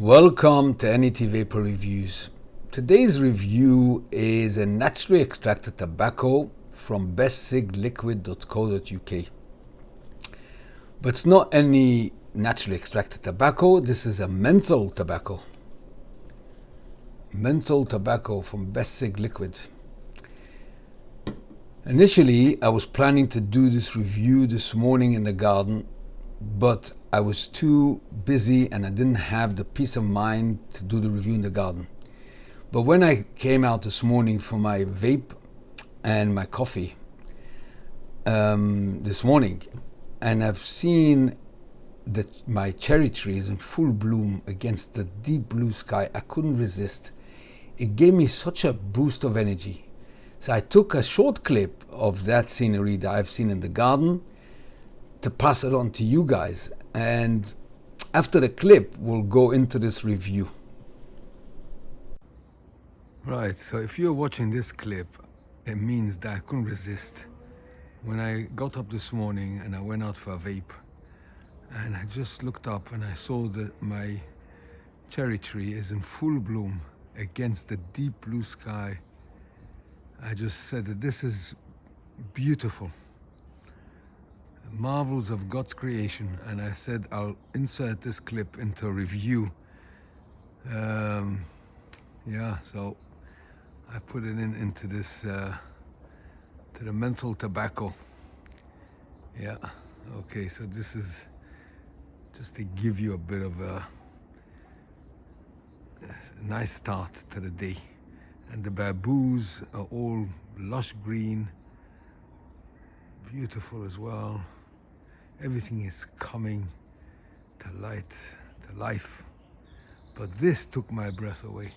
Welcome to N.E.T Vaper Reviews. Today's review is a naturally extracted tobacco from bestcigliquid.co.uk. But it's not any naturally extracted tobacco, this is a menthol tobacco. Menthol tobacco from bestcigliquid. Initially, I was planning to do this review this morning in the garden, but I was too busy and I didn't have the peace of mind to do the review in the garden. But when I came out this morning for my vape and my coffee this morning, and I've seen that my cherry tree is in full bloom against the deep blue sky, I couldn't resist. It gave me such a boost of energy. So I took a short clip of that scenery that I've seen in the garden to pass it on to you guys, and after the clip we'll go into this review. Right, so if you're watching this clip, it means that I couldn't resist. When I got up this morning and I went out for a vape, and I just looked up and I saw that my cherry tree is in full bloom against the deep blue sky, I just said that this is beautiful. Marvels of God's creation, and I said I'll insert this clip into a review. Yeah, so I put it into this to the menthol tobacco. Yeah, okay, so this is just to give you a bit of a nice start to the day. And the bamboos are all lush green, beautiful as well. Everything is coming to light, to life. But this took my breath away.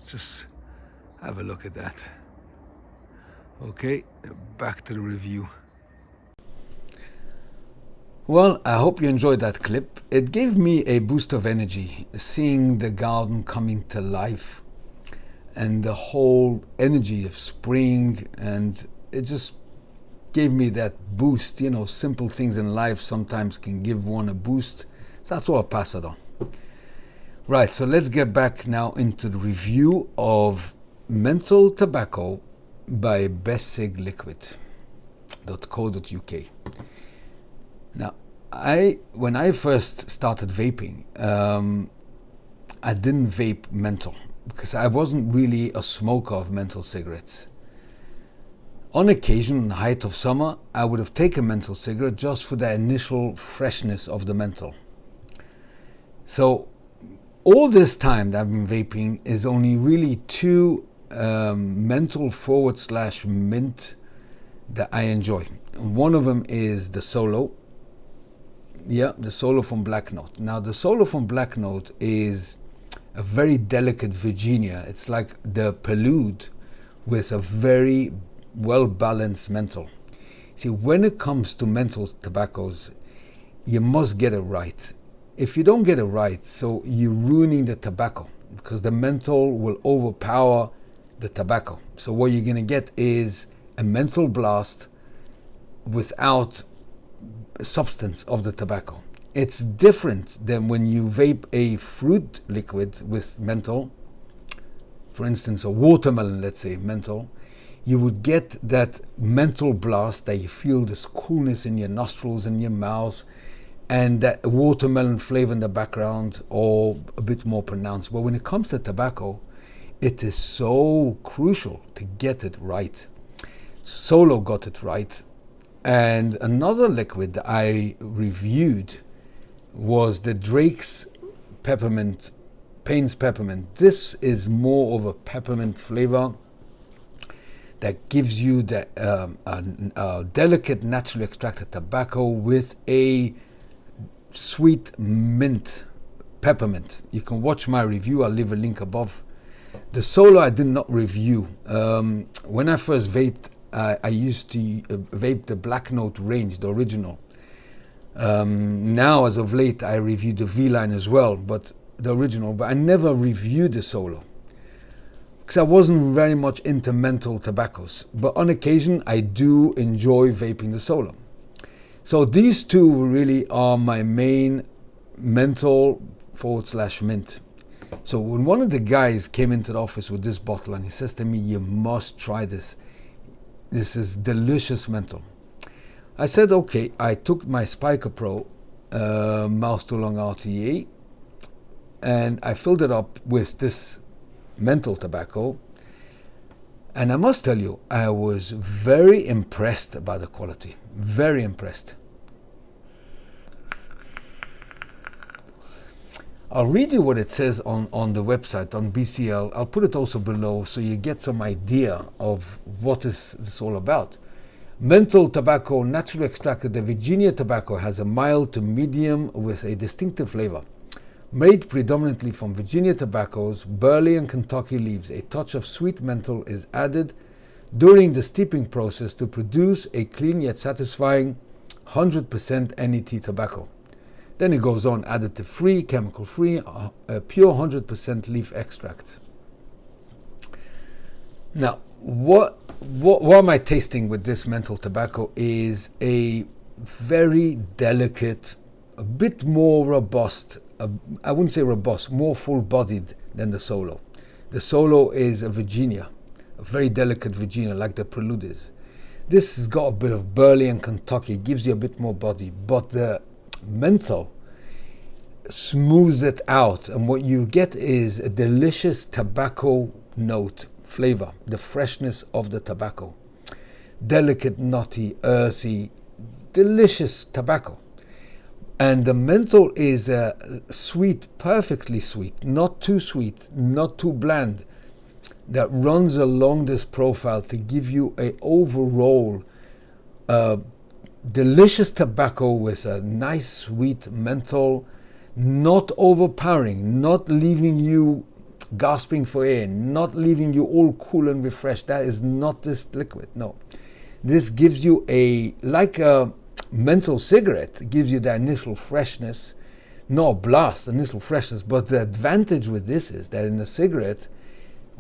Just have a look at that. Okay, back to the review. Well, I hope you enjoyed that clip. It gave me a boost of energy, seeing the garden coming to life and the whole energy of spring, and it just gave me that boost. You know, simple things in life sometimes can give one a boost, so that's why I'll pass it on. Right, so let's get back now into the review of Menthol Tobacco by bestcigliquid.co.uk. Now, when I first started vaping, I didn't vape menthol because I wasn't really a smoker of menthol cigarettes. On occasion, in the height of summer, I would have taken menthol cigarette just for the initial freshness of the menthol. So all this time that I've been vaping is only really two menthol / mint that I enjoy. One of them is the Solo. Yeah, the Solo from Black Note. Now the Solo from Black Note is a very delicate Virginia. It's like the Prelude with a very well-balanced menthol. See, when it comes to menthol tobaccos, you must get it right. If you don't get it right, so you're ruining the tobacco, because the menthol will overpower the tobacco. So what you're going to get is a menthol blast without substance of the tobacco. It's different than when you vape a fruit liquid with menthol. For instance, a watermelon, let's say, menthol. You would get that menthol blast that you feel this coolness in your nostrils and your mouth, and that watermelon flavor in the background, or a bit more pronounced. But when it comes to tobacco, it is so crucial to get it right. Solo got it right. And another liquid that I reviewed was the Drake's Peppermint, Payne's Peppermint. This is more of a peppermint flavor that gives you the delicate naturally extracted tobacco with a sweet mint peppermint. You can watch my review, I'll leave a link above. The Solo I did not review. When I first vaped, I used to vape the Black Note range, the original. Now, as of late, I reviewed the V-line as well, but the original. But I never reviewed the Solo because I wasn't very much into menthol tobaccos. But on occasion, I do enjoy vaping the Solo. So these two really are my main menthol / mint. So when one of the guys came into the office with this bottle and he says to me, you must try this. This is delicious menthol. I said, okay. I took my Spiker Pro mouth to lung RTA and I filled it up with this menthol tobacco. And I must tell you, I was very impressed by the quality. Very impressed. I'll read you what it says on the website, on BCL. I'll put it also below so you get some idea of what is this all about. Menthol Tobacco Natural Extracted. The Virginia tobacco has a mild to medium with a distinctive flavor. Made predominantly from Virginia tobaccos, Burley and Kentucky leaves, a touch of sweet menthol is added during the steeping process to produce a clean yet satisfying 100% N.E.T tobacco. Then it goes on, additive free, chemical free, pure 100% leaf extract. Now, what am I tasting with this menthol tobacco is a very delicate, a bit more robust, I wouldn't say robust, more full-bodied than the Solo. The Solo is a Virginia, a very delicate Virginia, like the Prelude is. This has got a bit of Burley and Kentucky, gives you a bit more body, but the menthol smooths it out, and what you get is a delicious tobacco note flavor, the freshness of the tobacco. Delicate, nutty, earthy, delicious tobacco. And the menthol is sweet, perfectly sweet, not too sweet, not too bland, that runs along this profile to give you a overall delicious tobacco with a nice sweet menthol, not overpowering, not leaving you gasping for air, not leaving you all cool and refreshed. That is not this liquid. No, this gives you like a menthol cigarette. It gives you the initial freshness, not a blast, initial freshness. But the advantage with this is that in a cigarette,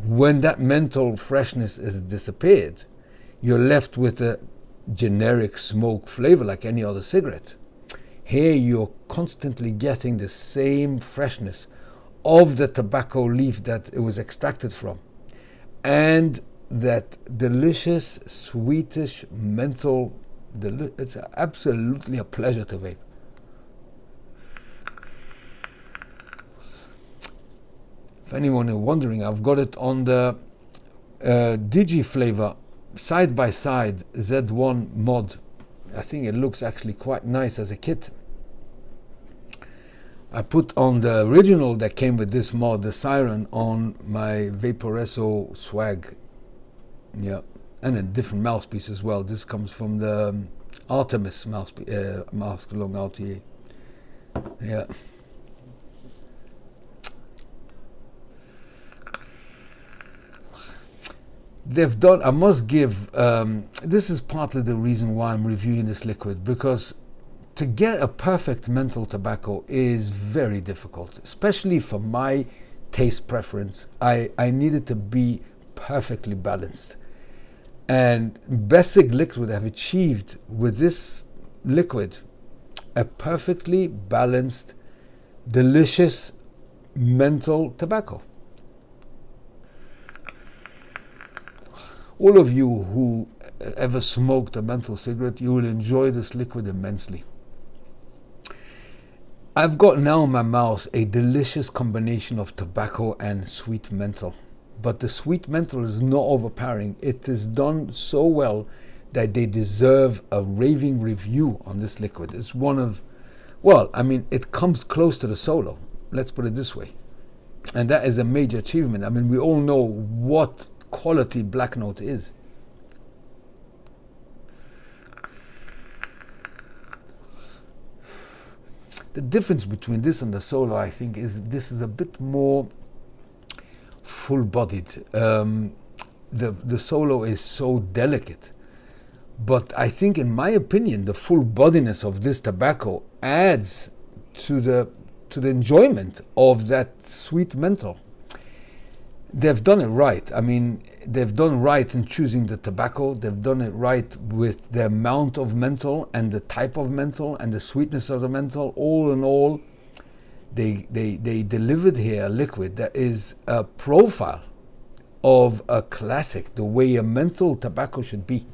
when that menthol freshness is disappeared, you're left with a generic smoke flavor like any other cigarette. Here you're constantly getting the same freshness of the tobacco leaf that it was extracted from, and that delicious sweetish menthol. It's absolutely a pleasure to vape. If anyone is wondering, I've got it on the Digi flavor side by side Z1 mod. I think it looks actually quite nice as a kit. I put on the original that came with this mod, the Siren, on my Vaporesso swag. Yeah, and a different mouthpiece as well. This comes from the Artemis mask along RTA. Yeah. They've done, I must give, this is partly the reason why I'm reviewing this liquid, because to get a perfect menthol tobacco is very difficult, especially for my taste preference. I need it to be perfectly balanced. And bestcigliquid have achieved with this liquid a perfectly balanced, delicious menthol tobacco. All of you who ever smoked a menthol cigarette, you will enjoy this liquid immensely. I've got now in my mouth a delicious combination of tobacco and sweet menthol. But the sweet menthol is not overpowering. It is done so well that they deserve a raving review on this liquid. It's one of, well, I mean, it comes close to the Solo. Let's put it this way. And that is a major achievement. I mean, we all know what quality Black Note is. The difference between this and the Solo, I think, is this is a bit more full-bodied. The Solo is so delicate, but I think, in my opinion, the full-bodiness of this tobacco adds to the enjoyment of that sweet menthol. They've done it right. I mean, they've done right in choosing the tobacco. They've done it right with the amount of menthol and the type of menthol and the sweetness of the menthol. All in all, they delivered here a liquid that is a profile of a classic, the way a menthol tobacco should be.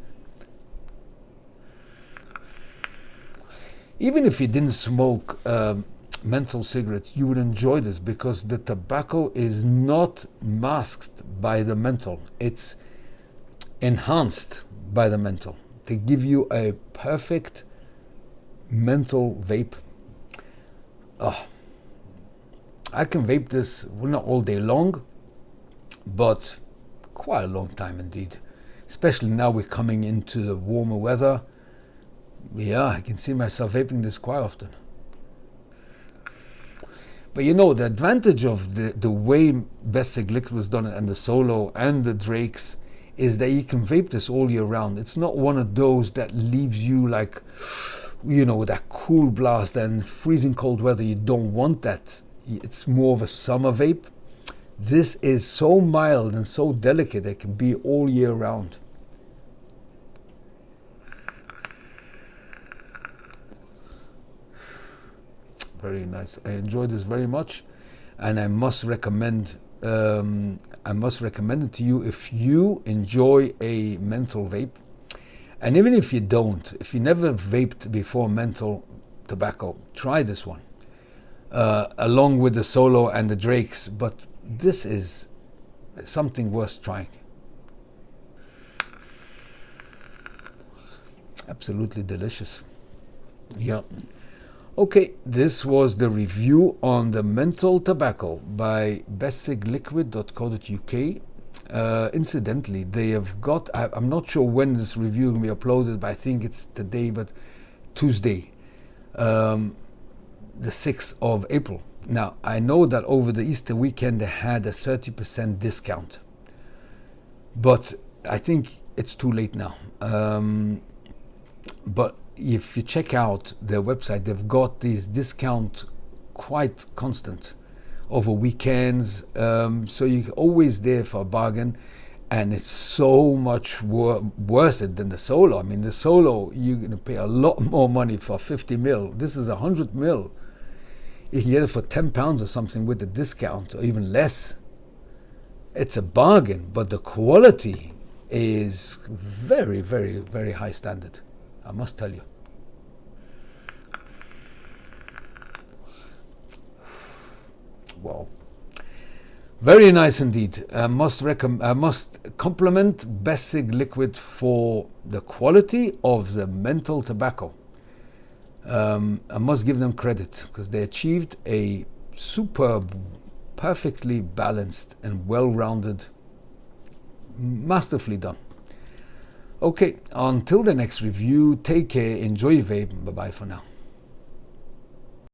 Even if you didn't smoke menthol cigarettes, you would enjoy this because the tobacco is not masked by the menthol. It's enhanced by the menthol to give you a perfect menthol vape. I can vape this, well, not all day long, but quite a long time indeed. Especially now we're coming into the warmer weather. Yeah, I can see myself vaping this quite often. But you know, the advantage of the way bestcigliquid was done and the Solo and the Drakes is that you can vape this all year round. It's not one of those that leaves you like, you know, with that cool blast and freezing cold weather. You don't want that. It's more of a summer vape. This is so mild and so delicate it can be all year round. Very nice. I enjoy this very much, and I must recommend it to you if you enjoy a menthol vape. And even if you don't, if you never vaped before menthol tobacco, try this one along with the Solo and the Drakes. But this is something worth trying. Absolutely delicious. Yeah. Okay, this was the review on the menthol tobacco by bestcigliquid.co.uk. Incidentally, they have got, I'm not sure when this review will be uploaded, but I think it's today, but Tuesday, the 6th of April. Now, I know that over the Easter weekend they had a 30% discount, but I think it's too late now. But if you check out their website, they've got these discounts quite constant over weekends, so you're always there for a bargain, and it's so much worth it than the Solo. I mean, the Solo, you're going to pay a lot more money for 50 mil. This is 100 mil. You can get it for £10 or something with the discount, or even less. It's a bargain, but the quality is very, very, very high standard, I must tell you. Wow, very nice indeed. I must compliment bestcigliquid for the quality of the menthol tobacco. I must give them credit because they achieved a superb, perfectly balanced and well-rounded, masterfully done. Okay, until the next review, take care, enjoy your vape, bye bye for now.